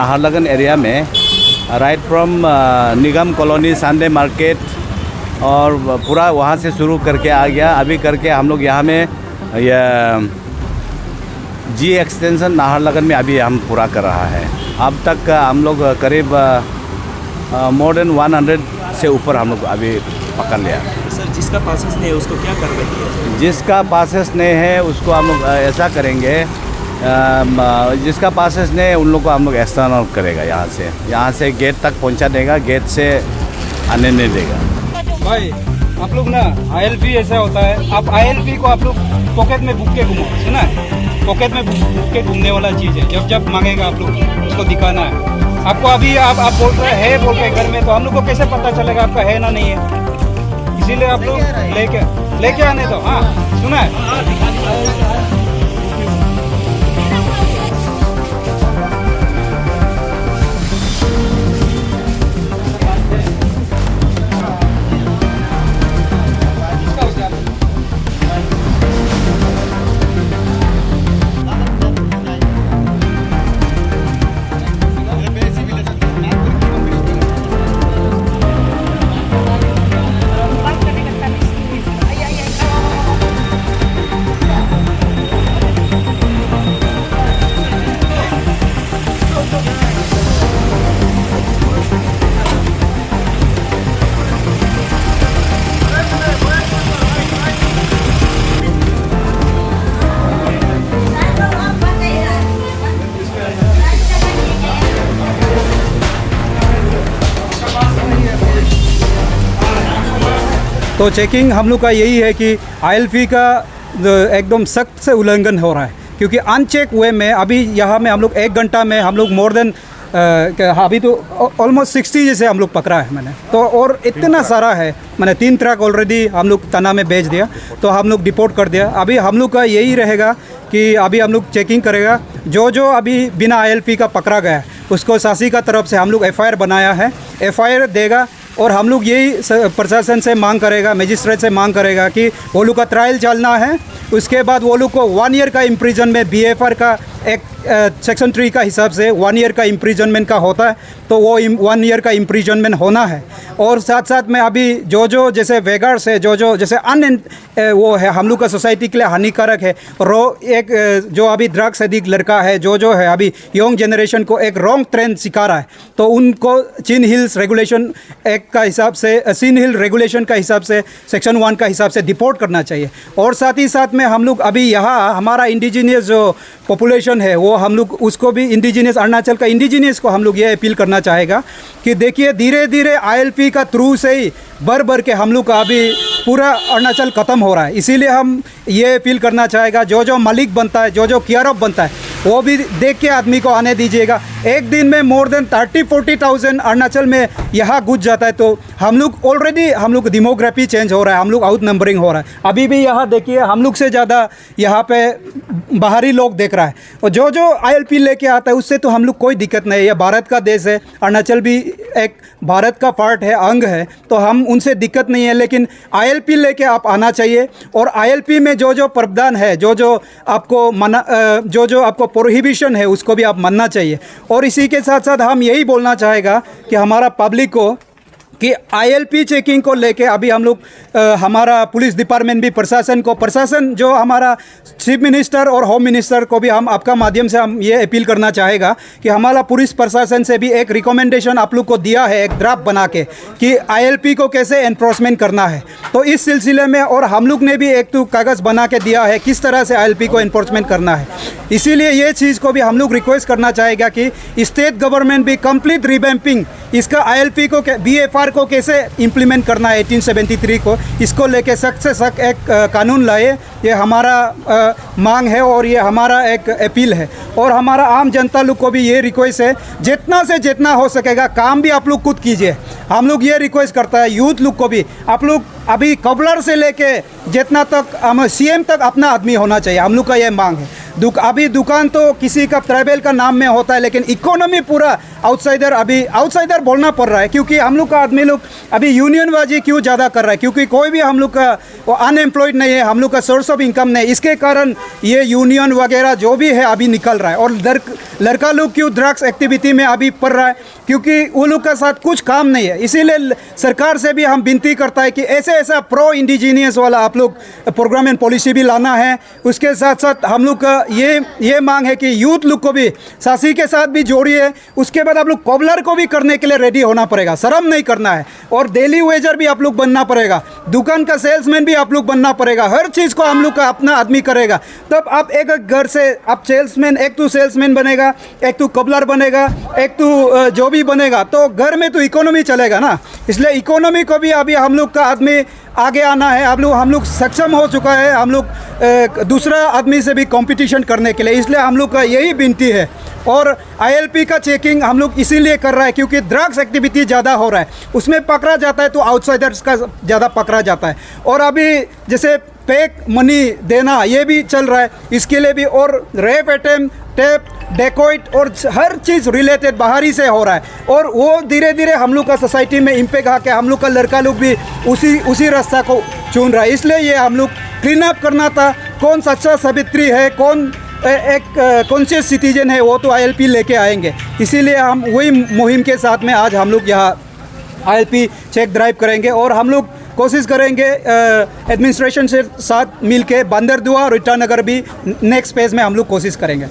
Naharlagun area में right from Nigam colony Sunday market और पूरा वहाँ से शुरू करके आ गया। अभी करके हम लोग यहाँ में यह जी एक्सटेंशन नाहरलगुन में अभी हम पूरा कर रहा है। अब तक हम लोग करीब मोर देन 100 से ऊपर हम लोग अभी पकड़ लिया। सर, जिसका पासेस नहीं है उसको क्या कार्रवाई किया? जिसका पासेस नहीं है उसको हम लोग ऐसा करेंगे, जिसका पासेस नहीं है उन लोग को हम लोग एक्सटर्नल करेगा। यहाँ से गेट तक पहुँचा देगा, गेट से आने नहीं देगा। भाई आप लोग ना ILP ऐसा होता है, आप ILP को आप लोग पॉकेट में बुक के घूमो, सुना है? पॉकेट में बुक के घूमने वाला चीज़ है। जब जब मांगेगा आप लोग उसको दिखाना है। आपको अभी आप बोल रहे हैं बोल के घर में, तो हम लोग को कैसे पता चलेगा आपका है ना नहीं है? इसीलिए आप लोग लेके आने दो। हाँ, सुना है? तो चेकिंग हम लोग का यही है कि ILP का एकदम सख्त से उल्लंघन हो रहा है, क्योंकि अनचेक वे में अभी यहाँ में हम लोग 1 घंटा में हम लोग मोर देन अभी तो ऑलमोस्ट 60 जैसे हम लोग पकड़ा है मैंने तो। और इतना सारा है, मैंने 3 ट्रक ऑलरेडी हम लोग थाना में भेज दिया, तो हम लोग डिपोर्ट कर दिया। अभी हम लोग का यही रहेगा कि अभी हम लोग चेकिंग करेगा। जो अभी बिना ILP का पकड़ा गया है उसको शासी का तरफ से हम लोग FIR बनाया है, FIR देगा। और हम लोग यही प्रशासन से मांग करेगा, मजिस्ट्रेट से मांग करेगा कि वो लोग का ट्रायल चलना है। उसके बाद वो लोग को 1 ईयर का इम्प्रिजनमेंट, BFR का एक सेक्शन 3 का हिसाब से 1 ईयर का इम्प्रिजनमेंट का होता है, तो वो 1 ईयर का इम्प्रिजनमेंट होना है। और साथ साथ में अभी जो जैसे वेगर्स है, जो जैसे वो है हम लोग का सोसाइटी के लिए हानिकारक है। एक जो अभी ड्रग्स एडिक्ट लड़का है, जो है अभी यंग जनरेशन को एक रॉन्ग ट्रेंड सिखा रहा है, तो उनको चिन हिल्स रेगुलेशन एक्ट का हिसाब से, चिन हिल रेगुलेशन का हिसाब से सेक्शन 1 का हिसाब से डिपोर्ट करना चाहिए। और साथ ही साथ में हम लोग अभी यहाँ हमारा इंडिजीनियस जो पॉपुलेशन है वो हम लोग उसको भी इंडिजीनियस, अरुणाचल का इंडिजीनियस को हम लोग ये अपील करना चाहेगा कि देखिए धीरे धीरे ILP का थ्रू से ही भर के हम लोग का अभी पूरा अरुणाचल ख़त्म हो रहा है। इसीलिए हम ये अपील करना चाहेगा, जो मालिक बनता है, जो केयर ऑफ बनता है, वो भी देख के आदमी को आने दीजिएगा। एक दिन में मोर देन 30-40,000 अरुणाचल में यहाँ घुस जाता है, तो हम लोग ऑलरेडी हम लोग डेमोग्राफी चेंज हो रहा है, हम लोग आउट नंबरिंग हो रहा है। अभी भी यहाँ देखिए हम लोग से ज़्यादा यहाँ पे बाहरी लोग देख रहा है। और जो ILP लेके आता है उससे तो हम लोग कोई दिक्कत नहीं है। यह भारत का देश है, अरुणाचल भी एक भारत का पार्ट है, अंग है, तो हम उनसे दिक्कत नहीं है। लेकिन ILP लेके आप आना चाहिए। और ILP में जो प्रावधान है, जो आपको मना, जो आपको प्रोहिबिशन है, उसको भी आप मानना चाहिए। और इसी के साथ साथ हम यही बोलना चाहेगा कि हमारा पब्लिक को कि ILP चेकिंग को लेके अभी हम लोग हमारा पुलिस डिपार्टमेंट भी प्रशासन जो हमारा चीफ मिनिस्टर और होम मिनिस्टर को भी हम आपका माध्यम से हम ये अपील करना चाहेगा कि हमारा पुलिस प्रशासन से भी एक रिकमेंडेशन आप लोग को दिया है, एक ड्राफ्ट बना के, कि ILP को कैसे एनफोर्समेंट करना है। तो इस सिलसिले में और हम लोग ने भी एक तो कागज़ बना के दिया है किस तरह से ILP को एनफोर्समेंट करना है। इसीलिए ये चीज़ को भी हम लोग रिक्वेस्ट करना चाहेगा कि स्टेट गवर्नमेंट भी कंप्लीट रिवैम्पिंग इसका ILP को BFR को कैसे इम्प्लीमेंट करना है 1873 को, इसको लेके सख्त से सख्त एक कानून लाए। ये हमारा मांग है और ये हमारा एक अपील है। और हमारा आम जनता लोग को भी ये रिक्वेस्ट है, जितना से जितना हो सकेगा काम भी आप लोग खुद कीजिए। हम लोग ये रिक्वेस्ट करता है यूथ लोग को भी, आप लोग अभी कबलर से लेके जितना तक हम CM तक अपना आदमी होना चाहिए, हम लोग का ये मांग है। अभी दुकान तो किसी का ट्राइबल का नाम में होता है, लेकिन इकोनॉमी पूरा आउटसाइडर, अभी आउटसाइडर बोलना पड़ रहा है, क्योंकि हम लोग का आदमी लोग अभी यूनियनबाजी क्यों ज़्यादा कर रहा है, क्योंकि कोई भी हम लोग का वो अनएम्प्लॉयड नहीं है, हम लोग का सोर्स ऑफ इनकम नहीं, इसके कारण ये यूनियन वगैरह जो भी है अभी निकल रहा है। और लड़का लोग क्यों ड्रग्स एक्टिविटी में अभी पड़ रहा है, क्योंकि वो लोग का साथ कुछ काम नहीं है। इसीलिए सरकार से भी हम विनती करता है कि ऐसा प्रो इंडिजीनियस वाला आप लोग प्रोग्राम एंड पॉलिसी भी लाना है। उसके साथ साथ हम लोग का ये मांग है कि यूथ लोग को भी सासी के साथ भी जोड़िए। उसके बाद आप लोग कोबलर को भी करने के लिए रेडी होना पड़ेगा, शर्म नहीं करना है। और डेली वेजर भी आप लोग बनना पड़ेगा, दुकान का सेल्समैन भी आप लोग बनना पड़ेगा। हर चीज़ को हम लोग का अपना आदमी करेगा, तब आप एक घर से आप सेल्समैन, एक तो सेल्समैन बनेगा, एक तो कोबलर बनेगा, एक तो जो भी बनेगा, तो घर में तो इकोनॉमी चलेगा ना। इसलिए इकोनॉमी को भी अभी हम लोग का आदमी आगे आना है। हम लोग सक्षम हो चुका है, हम लोग दूसरा आदमी से भी कंपटीशन करने के लिए। इसलिए हम लोग का यही विनती है। और ILP का चेकिंग हम लोग इसीलिए कर रहा है क्योंकि ड्रग्स एक्टिविटी ज़्यादा हो रहा है, उसमें पकड़ा जाता है तो आउटसाइडर्स का ज़्यादा पकड़ा जाता है। और अभी जैसे फेक मनी देना ये भी चल रहा है, इसके लिए भी। और रेप अटेम्प्ट, टेप, डेकोइट और हर चीज़ रिलेटेड बाहरी से हो रहा है। और वो धीरे धीरे हम लोग का सोसाइटी में इम्पैक्ट आके हम लोग का लड़का लोग भी उसी रास्ता को चुन रहा है। इसलिए ये हम लोग क्लीन अप करना था, कौन सच्चा सावित्री है, कौन एक कॉन्शियस सिटीजन है, वो तो ILP लेके आएंगे। इसीलिए हम वही मुहिम के साथ में आज हम लोग यहाँ ILP चेक ड्राइव करेंगे। और हम लोग कोशिश करेंगे एडमिनिस्ट्रेशन से साथ मिल के बंदरदुआ और ईटानगर भी नेक्स्ट फेज़ में हम लोग कोशिश करेंगे।